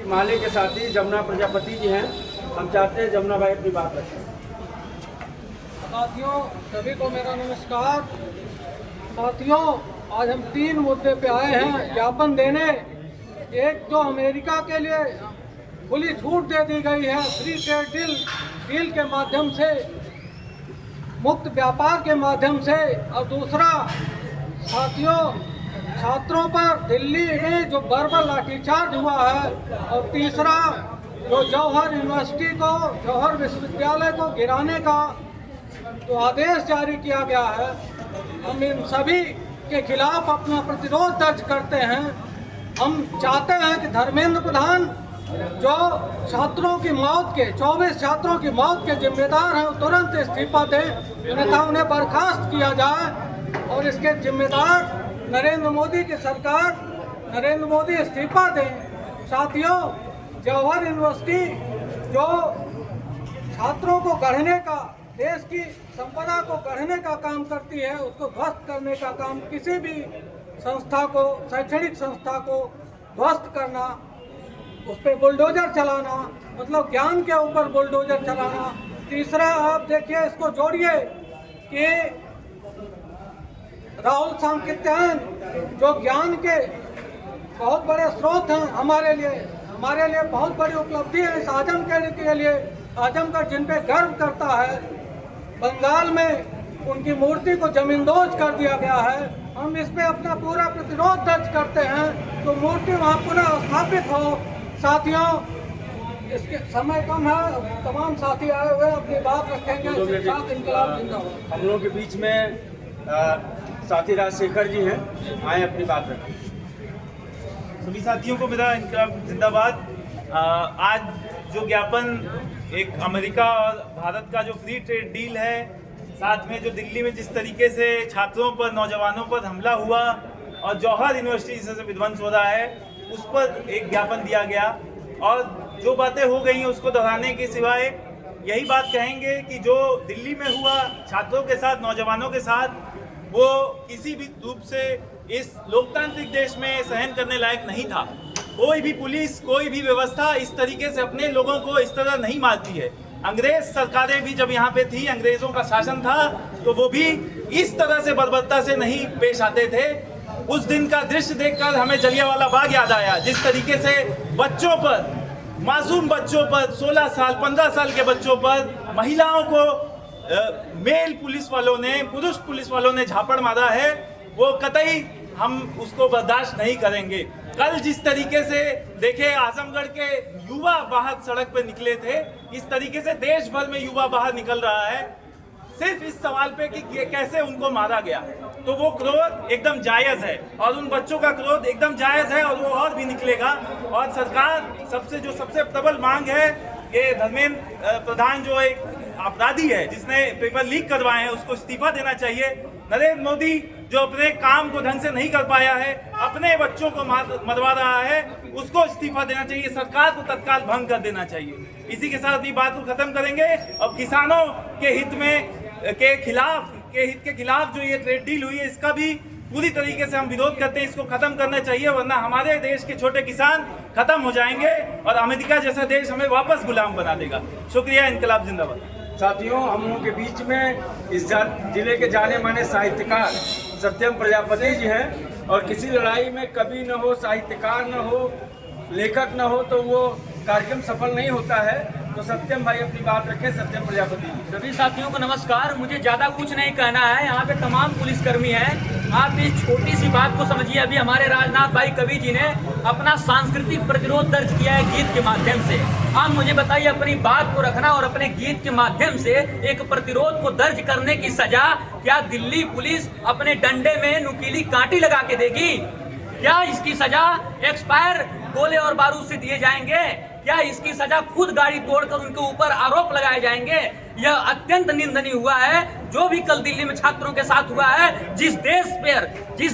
माले के साथी जमुना प्रजापति जी हैं। हम चाहते हैं जमुना भाई अपनी बात रखें। साथियों, सभी को मेरा नमस्कार। साथियों, आज हम 3 मुद्दे पे आए हैं ज्ञापन देने। एक, जो अमेरिका के लिए खुली छूट दे दी गई है फ्री ट्रेड डील के माध्यम से, मुक्त व्यापार के माध्यम से, और दूसरा साथियों, छात्रों पर दिल्ली में जो बर्बर लाठीचार्ज हुआ है, और तीसरा, जो जौहर यूनिवर्सिटी को, जौहर विश्वविद्यालय को गिराने का जो आदेश जारी किया गया है, हम इन सभी के खिलाफ अपना प्रतिरोध दर्ज करते हैं। हम चाहते हैं कि धर्मेंद्र प्रधान, जो छात्रों की मौत के 24 छात्रों की मौत के जिम्मेदार हैं, वो तुरंत इस्तीफा दें, अन्यथा उन्हें बर्खास्त किया जाए। और इसके जिम्मेदार नरेंद्र मोदी की सरकार, नरेंद्र मोदी इस्तीफा दें। साथियों, जौहर यूनिवर्सिटी जो छात्रों को गढ़ने का, देश की संपदा को गढ़ने का काम करती है, उसको ध्वस्त करने का काम, किसी भी संस्था को, शैक्षणिक संस्था को ध्वस्त करना, उस पर बुलडोजर चलाना, मतलब ज्ञान के ऊपर बुलडोजर चलाना। तीसरा, आप देखिए, इसको जोड़िए कि राहुल सांकृत्यायन जो ज्ञान के बहुत बड़े स्रोत हैं हमारे लिए बहुत बड़ी उपलब्धि है इस आजमगढ़ के लिए। आजमगढ़ जिन पे गर्व करता है, बंगाल में उनकी मूर्ति को जमींदोज कर दिया गया है। हम इस पे अपना पूरा प्रतिरोध दर्ज करते हैं तो मूर्ति वहाँ पुनः स्थापित हो। साथियों, इसके समय कम है, तमाम साथी आए हुए अपनी बात रखेंगे। इंकलाब जिंदाबाद। हम लोगों के बीच में साथी राजशेखर जी हैं, आए अपनी बात रखें। सभी साथियों को मेरा इंकलाब जिंदाबाद। आज जो ज्ञापन, एक अमेरिका और भारत का जो फ्री ट्रेड डील है, साथ में जो दिल्ली में जिस तरीके से छात्रों पर, नौजवानों पर हमला हुआ और जौहर यूनिवर्सिटी से विध्वंस हो रहा है, उस पर एक ज्ञापन दिया गया। और जो बातें हो गई हैं उसको दोहराने के सिवाय यही बात कहेंगे कि जो दिल्ली में हुआ छात्रों के साथ, नौजवानों के साथ, वो किसी भी रूप से इस लोकतांत्रिक देश में सहन करने लायक नहीं था। कोई भी पुलिस, कोई भी व्यवस्था इस तरीके से अपने लोगों को इस तरह नहीं मारती है। अंग्रेज सरकारें भी जब यहाँ पे थी, अंग्रेजों का शासन था, तो वो भी इस तरह से बर्बरता से नहीं पेश आते थे। उस दिन का दृश्य देखकर हमें जलियांवाला बाग याद आया, जिस तरीके से बच्चों पर, मासूम बच्चों पर, 16 साल 15 साल के बच्चों पर, महिलाओं को मेल पुलिस वालों ने, पुरुष पुलिस वालों ने झापड़ मारा है, वो कतई हम उसको बर्दाश्त नहीं करेंगे। कल जिस तरीके से देखे आजमगढ़ के युवा बाहर सड़क पर निकले थे, इस तरीके से देश भर में युवा बाहर निकल रहा है, सिर्फ इस सवाल पे कि कैसे उनको मारा गया। तो वो क्रोध एकदम जायज है और उन बच्चों का क्रोध एकदम जायज है, और वो और भी निकलेगा। और सरकार सबसे प्रबल मांग है कि धर्मेंद्र प्रधान जो एक अपराधी है, जिसने पेपर लीक करवाए हैं, उसको इस्तीफा देना चाहिए। नरेंद्र मोदी जो अपने काम को ढंग से नहीं कर पाया है, अपने बच्चों को मरवा रहा है, उसको इस्तीफा देना चाहिए। सरकार को तत्काल भंग कर देना चाहिए। इसी के साथ ये बात को खत्म करेंगे। और किसानों के हित के खिलाफ जो ये ट्रेड डील हुई है, इसका भी पूरी तरीके से हम विरोध करते हैं। इसको खत्म करना चाहिए, वरना हमारे देश के छोटे किसान खत्म हो जाएंगे और अमेरिका जैसा देश हमें वापस गुलाम बना देगा। शुक्रिया। इंकलाब जिंदाबाद। साथियों, हम लोगों के बीच में इस जिले के जाने माने साहित्यकार सत्यम प्रजापति जी हैं, और किसी लड़ाई में कभी न हो साहित्यकार न हो, लेखक न हो, तो वो कार्यक्रम सफल नहीं होता है। तो सत्यम भाई अपनी बात रखें। सत्यम प्रजापति। सभी साथियों को नमस्कार। मुझे ज़्यादा कुछ नहीं कहना है, यहाँ पे तमाम पुलिसकर्मी हैं। आप इस छोटी सी बात को समझिए। अभी हमारे राजनाथ भाई कवि जी ने अपना सांस्कृतिक प्रतिरोध दर्ज किया है गीत के माध्यम से। आप मुझे बताइए, अपनी बात को रखना और अपने गीत के माध्यम से एक प्रतिरोध को दर्ज करने की सजा क्या दिल्ली पुलिस अपने डंडे में नुकीली कांटी लगा के देगी? क्या इसकी सजा एक्सपायर गोले और बारूद से दिए जाएंगे? क्या इसकी सजा खुद गाड़ी तोड़कर उनके ऊपर आरोप लगाए जाएंगे? यह अत्यंत निंदनीय हुआ है जो भी कल दिल्ली में छात्रों के साथ हुआ है। जिस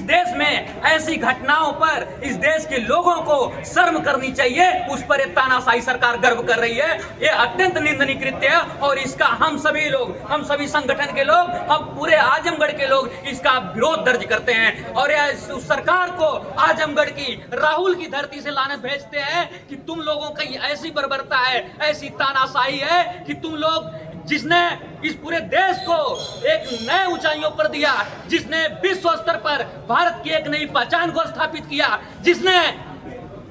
देश में ऐसी घटनाओं पर इस देश के लोगों को शर्म करनी चाहिए, उस पर एक तानाशाही सरकार गर्व कर रही है। यह अत्यंत निंदनीय कृत्य है और इसका हम सभी लोग, हम सभी संगठन के लोग, हम पूरे आजमगढ़ के लोग इसका विरोध दर्ज करते हैं और उस सरकार को आजमगढ़ की राहुल की धरती से लानत भेजते हैं कि तुम लोगों की ऐसी बर्बरता है, ऐसी तानाशाही है कि तुम लोग, जिसने इस पूरे देश को एक नए ऊंचाइयों पर दिया, जिसने विश्व स्तर पर भारत की एक नई पहचान को स्थापित किया, जिसने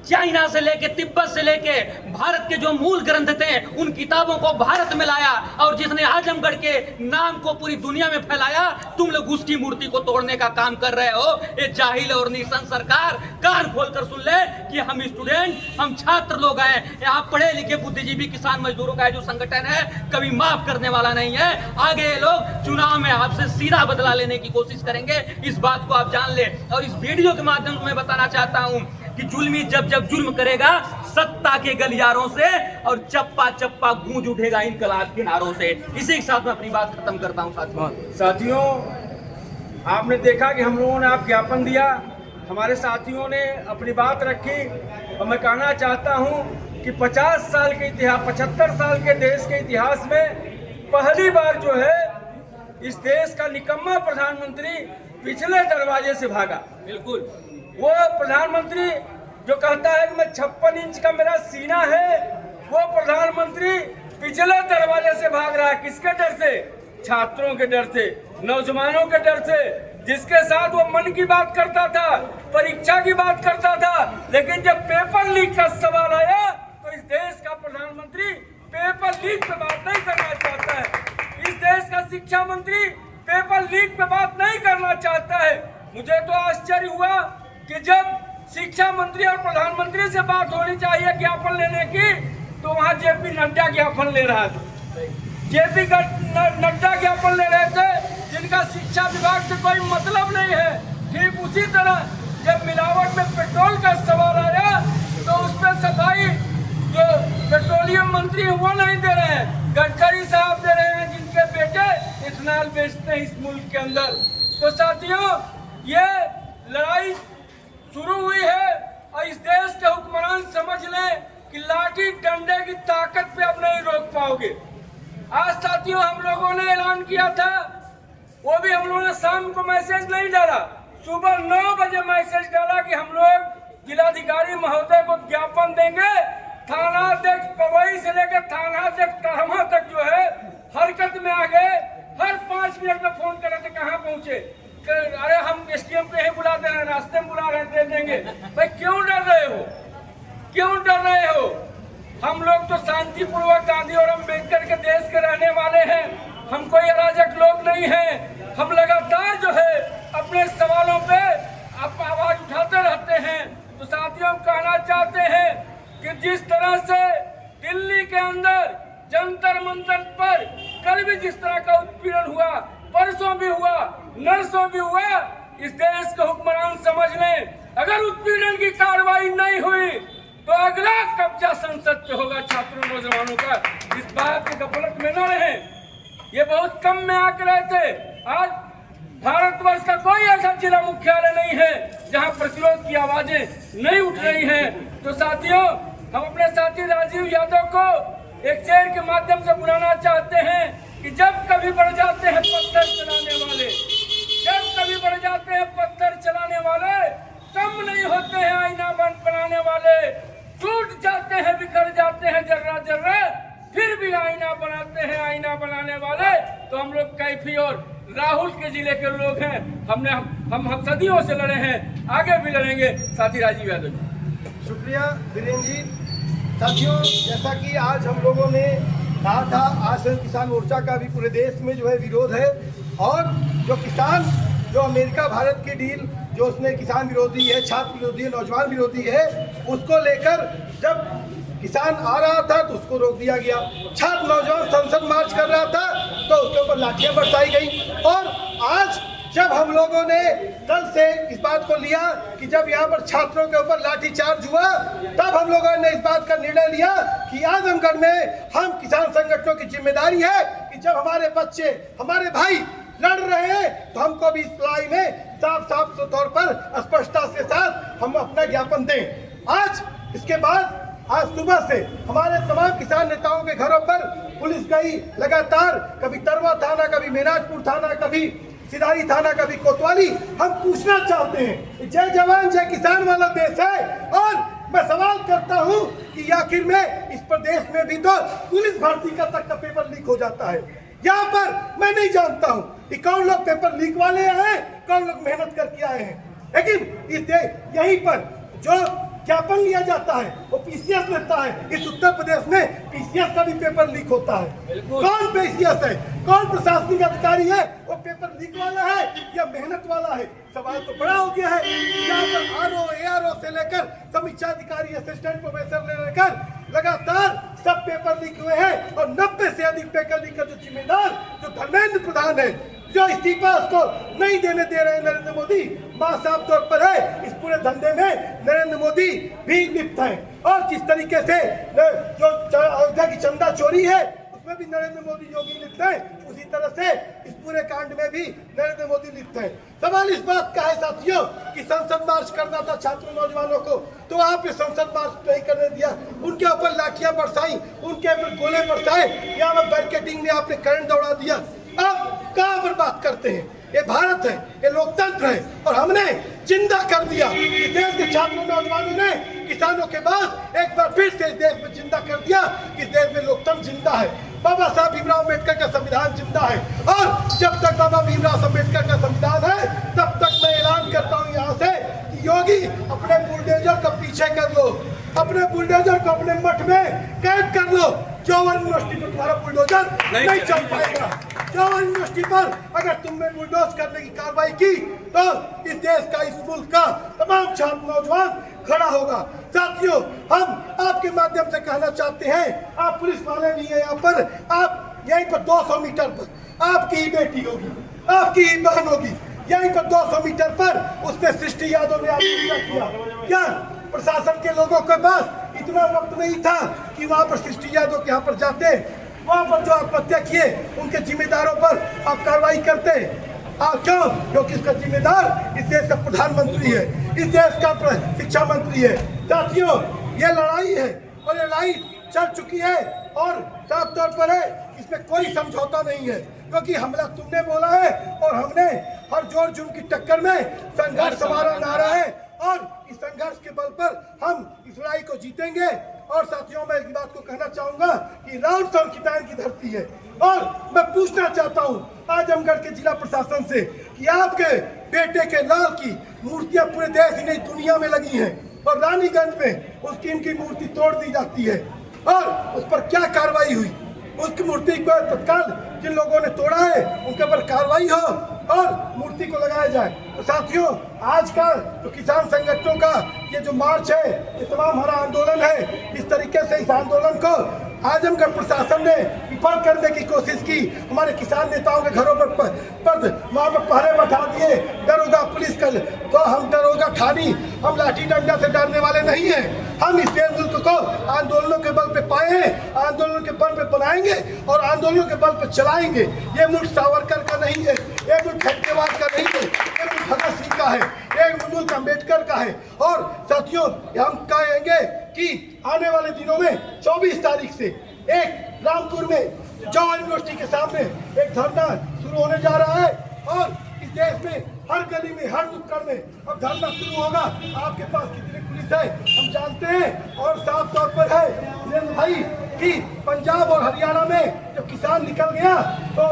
चाइना से लेके तिब्बत से लेके भारत के जो मूल ग्रंथ थे उन किताबों को भारत में लाया और जिसने आजमगढ़ के नाम को पूरी दुनिया में फैलाया, तुम लोग उसकी मूर्ति को तोड़ने का काम कर रहे हो। ये जाहिल और निशन सरकार कान खोलकर सुन ले कि हम स्टूडेंट, हम छात्र लोग हैं, यहाँ पढ़े लिखे बुद्धिजीवी किसान मजदूरों का जो संगठन है कभी माफ करने वाला नहीं है। आगे ये लोग चुनाव में आपसे सीधा बदला लेने की कोशिश करेंगे, इस बात को आप जान ले। और इस वीडियो के माध्यम से मैं बताना चाहता हूँ कि जुल्मी जब जुल्म करेगा सत्ता के गलियारों से और चप्पा चप्पा गूंज उठेगा इनकलाब के नारों से। इसी के साथ मैं अपनी बात खत्म करता हूं। साथियों, आपने देखा कि हम लोगों ने आप ज्ञापन दिया, हमारे साथियों ने अपनी बात रखी और मैं कहना चाहता हूं कि 50 साल के इतिहास, 75 साल के देश के इतिहास में पहली बार जो है इस देश का निकम्मा प्रधानमंत्री पिछले दरवाजे से भागा। बिल्कुल, वो प्रधानमंत्री जो कहता है कि मैं 56 इंच का मेरा सीना है, वो प्रधानमंत्री पिछले दरवाजे से भाग रहा है। किसके डर से? छात्रों के डर से, नौजवानों के डर से, जिसके साथ वो मन की बात करता था, परीक्षा की बात करता था। लेकिन जब पेपर लीक का सवाल आया तो इस देश का प्रधानमंत्री पेपर लीक पे बात नहीं करना चाहता है। इस देश का शिक्षा मंत्री पेपर लीक पे बात नहीं करना चाहता है। मुझे तो आश्चर्य हुआ कि जब शिक्षा मंत्री और प्रधानमंत्री से बात होनी चाहिए ज्ञापन लेने की, तो वहाँ जेपी नड्डा ज्ञापन ले रहा था। जेपी नड्डा ज्ञापन ले रहे थे जिनका शिक्षा विभाग से कोई मतलब नहीं है। ठीक उसी तरह जब मिलावट में पेट्रोल का सवाल आया तो उस पर सफाई जो पेट्रोलियम मंत्री है वो नहीं दे रहे हैं, गडकरी साहब दे रहे हैं, जिनके बेटे इथेनॉल बेचते हैं इस मुल्क के अंदर। तो साथियों, ये लड़ाई शुरू हुई है और इस देश के हुक्मरान समझ लें कि लाठी डंडे की ताकत पे अब नहीं रोक पाओगे। आज साथियों हम लोगों ने ऐलान किया था, वो भी हम लोगों ने शाम को मैसेज नहीं डाला, सुबह 9 बजे मैसेज डाला कि हम लोग जिलाधिकारी महोदय को ज्ञापन देंगे। थानाध्यक्ष पवई से लेकर थानाध्यक्ष तहमा तक जो है हरकत में आ गए। हर 5 मिनट में फोन कर रहे थे कहाँ पहुंचे, अरे हम एसडीएम को यही बुला दे रहे हैं, रास्ते में बुला रहे दे देंगे। भाई क्यों डर रहे हो, क्यों डर रहे हो? हम लोग तो शांतिपूर्वक गांधी और अम्बेडकर के देश के रहने वाले हैं, हम कोई अराजक लोग नहीं हैं। हम लगातार जो है अपने सवालों पे आवाज उठाते रहते हैं। तो साथियों, हम कहना चाहते हैं कि जिस तरह से दिल्ली के अंदर जंतर मंतर पर कल भी जिस तरह का उत्पीड़न हुआ, परसों भी हुआ, नरसों भी हुआ, इस देश के हुक्मरान समझ लें अगर उत्पीड़न की कार्रवाई नहीं हुई तो अगला कब्जा संसद पे होगा छात्रों नौजवानों का। इस बात के गफलत में न रहे। ये बहुत कम में आकर रहे थे। आज भारतवर्ष का कोई ऐसा जिला मुख्यालय नहीं है जहां प्रतिरोध की आवाजें नहीं उठ रही हैं। तो साथियों, हम अपने साथी राजीव यादव को एक शेर के माध्यम से बुलाना चाहते हैं कि जब कभी बढ़ जाते हैं पत्थर चलाने वाले, जब कभी बढ़ जाते हैं पत्थर चलाने वाले, कम नहीं होते हैं आईना बनाने वाले। टूट जाते हैं, बिखर जाते हैं जर्रा जर्रा, फिर भी आईना बनाते हैं आईना बनाने वाले। तो हम लोग कैफी और राहुल के जिले के लोग हैं। हम सदियों से लड़े हैं, आगे भी लड़ेंगे। साथी राजीव यादव जी। शुक्रिया वीरेंद्र जी। साथियों, जैसा कि आज हम लोगों ने कहा था, आज संयुक्त किसान मोर्चा का भी पूरे देश में जो है विरोध है। और जो अमेरिका भारत की डील जो उसमें किसान विरोधी है, छात्र विरोधी है, नौजवान विरोधी है, उसको लेकर जब किसान आ रहा था तो उसको रोक दिया गया। छात्र नौजवान संसद मार्च कर रहा था तो उसके ऊपर लाठियां बरसाई गई। और आज जब हम लोगों ने कल से इस बात को लिया कि जब यहाँ पर छात्रों के ऊपर लाठीचार्ज हुआ, तब हम लोगों ने इस बात का निर्णय लिया कि आजमगढ़ में हम किसान संगठनों की जिम्मेदारी है कि जब हमारे बच्चे, हमारे भाई लड़ रहे हैं तो हमको भी इस लड़ाई में साफ तौर पर स्पष्टता के साथ हम अपना ज्ञापन दें। आज इसके बाद आज सुबह से हमारे तमाम किसान नेताओं के घरों पर पुलिस गई लगातार, कभी तरवा थाना, कभी मेनाजपुर थाना, कभी सिधारी थाना, कभी कोतवाली। हम पूछना चाहते हैं, जय जवान जय किसान वाला देश है, और मैं सवाल करता हूं कि आखिर में इस प्रदेश में भी तो पुलिस भर्ती का तक का पेपर लीक हो जाता है। यहाँ पर मैं नहीं जानता हूं कि कौन लोग पेपर लीक वाले हैं, कौन लोग मेहनत करके आए हैं, लेकिन यहीं पर जो ज्ञापन लिया जाता है वो पीसीएस लेता है। इस उत्तर प्रदेश में पीसीएस का भी पेपर लीक होता है। कौन पीसीएस है, कौन प्रशासनिक अधिकारी है, वो पेपर लीक वाला है या मेहनत वाला है? सवाल तो बड़ा हो गया है। यहाँ पर आरओ एआरओ से लेकर समीक्षा अधिकारी, असिस्टेंट प्रोफेसर ले लेकर लगातार सब पेपर लीक हुए हैं, और 90 से अधिक पेपर लीक का जो जिम्मेदार जो धर्मेंद्र प्रधान है, जो इस्तीफा उसको नहीं देने दे रहे नरेंद्र मोदी, साफ तौर पर है इस पूरे धंधे में नरेंद्र मोदी भी लिप्त है। और जिस तरीके से जो अयोध्या की चंदा चोरी है उसमें भी नरेंद्र मोदी योगी लिप्त है, उसी तरह से इस पूरे कांड में भी नरेंद्र मोदी लिप्त है। सवाल इस बात का है साथियों कि संसद मार्च करना था छात्र नौजवानों को, तो आपने संसद मार्च नहीं करने दिया, उनके ऊपर लाठियां बरसाई, उनके ऊपर गोले बरसाए, यहाँ पर बैरिकेडिंग में आपने करंट दौड़ा दिया। अब कहाँ पर बात करते हैं? ये भारत है, ये लोकतंत्र है, और हमने जिंदा कर दिया। इस देश के छात्रों नौजवानों ने किसानों के बाद एक बार फिर से इस देश में जिंदा कर दिया। इस देश में लोकतंत्र जिंदा है, बाबा साहब भीमराव अम्बेडकर का संविधान जिंदा है, और जब तक बाबा भीमराव अम्बेडकर का संविधान है तब तक मैं ऐलान करता हूँ यहाँ से कि योगी अपने बुलडोजर को पीछे कर लो, अपने बुलडोजर को अपने मठ में कैद कर लो। जवाहर यूनिवर्सिटी पर तुम्हारा बुलडोजर नहीं चल पाएगा। जवाहर यूनिवर्सिटी पर अगर तुमने बुलडोज करने की कार्रवाई की तो इस देश का, इस मुल्क का तमाम छात्र नौजवान खड़ा होगा। साथियों, हम आपके माध्यम से कहना चाहते हैं, आप पुलिस वाले भी हैं यहाँ पर, आप यहीं पर 200 मीटर पर आपकी ही बेटी होगी, आपकी ही बहन होगी, यहीं पर 200 मीटर पर उसने सृष्टि यादव ने आत्महत्या किया। क्या प्रशासन के लोगों के पास इतना वक्त नहीं था कि वहाँ पर सृष्टि यादव के यहाँ पर जाते, वहाँ पर जो आत्महत्या किए उनके जिम्मेदारों पर आप कार्रवाई करते? क्यों? क्योंकि इसका जिम्मेदार इस देश का प्रधानमंत्री है, इस देश का शिक्षा मंत्री है। साथियों, ये लड़ाई है और ये लड़ाई चल चुकी है, और साफ तौर पर है इसमें कोई समझौता नहीं है, क्योंकि हमला तुमने बोला है और हमने हर जोर जुर्म की टक्कर में संघर्ष हमारा नारा है, और इस संघर्ष के बल पर हम इस लड़ाई को जीतेंगे। और साथियों, मैं इस बात को कहना चाहूंगा कि राउत किसान की धरती है, और मैं पूछना चाहता हूं आजमगढ़ के जिला प्रशासन से कि आपके बेटे के लाल की मूर्तियां पूरे देश ही नहीं दुनिया में लगी हैं, और रानीगंज में उसकी इनकी मूर्ति तोड़ दी जाती है, और उस पर क्या कार्रवाई हुई? उसकी मूर्ति को तत्काल जिन लोगों ने तोड़ा है उनके ऊपर कार्रवाई हो और मूर्ति को लगाया जाए। तो साथियों, आज का जो किसान संगठनों का ये जो मार्च है, ये तमाम हमारा आंदोलन है, इस तरीके से इस आंदोलन को आजमगढ़ प्रशासन ने विफल करने की कोशिश की। हमारे किसान नेताओं के घरों पर वहाँ पर पहरे बैठा दिए दरोगा पुलिस कर, तो हम दरोगा ठानी, हम लाठी डंडा से डरने वाले नहीं हैं। हम इस देश मुल्क को आंदोलनों के बल पे पाए हैं, आंदोलन के बल पे बनाएंगे और आंदोलनों के बल पे चलाएंगे। ये मुल्क सावरकर का नहीं है, ये मुल्क खड्गेवार का नहीं है, ये मुल्क भगत सिंह का है, ये मुल्क अम्बेडकर का है। और साथियों, हम कहेंगे कि आने वाले दिनों में 24 तारीख से एक रामपुर में जवाहर यूनिवर्सिटी के सामने एक धरना शुरू होने जा रहा है, और इस देश में हर गली में, हर नुक्कड़ में अब धरना शुरू होगा। आपके पास कितनी पुलिस है हम जानते हैं, और साफ तौर पर है भाई कि पंजाब और हरियाणा में जब किसान निकल गया तो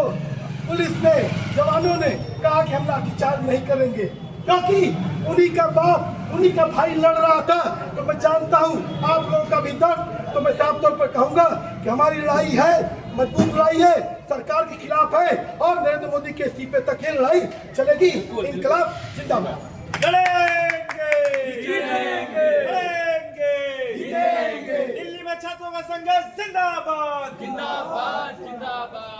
पुलिस ने, जवानों ने कहा कि हम लाठीचार्ज नहीं करेंगे, क्योंकि उन्हीं का बाप, उन्हीं का भाई लड़ रहा था। तो मैं जानता हूँ आप लोगों का भी दर्द, तो मैं साफ तौर पर कहूँगा कि हमारी लड़ाई है, मजबूत लड़ाई है, सरकार के खिलाफ है, और नरेंद्र मोदी के इस्तीफे तक ये लड़ाई चलेगी। इनकलाब जिंदाबाद। दिल्ली में छात्रों का संघर्ष जिंदाबाद, जिंदाबाद जिंदाबाद।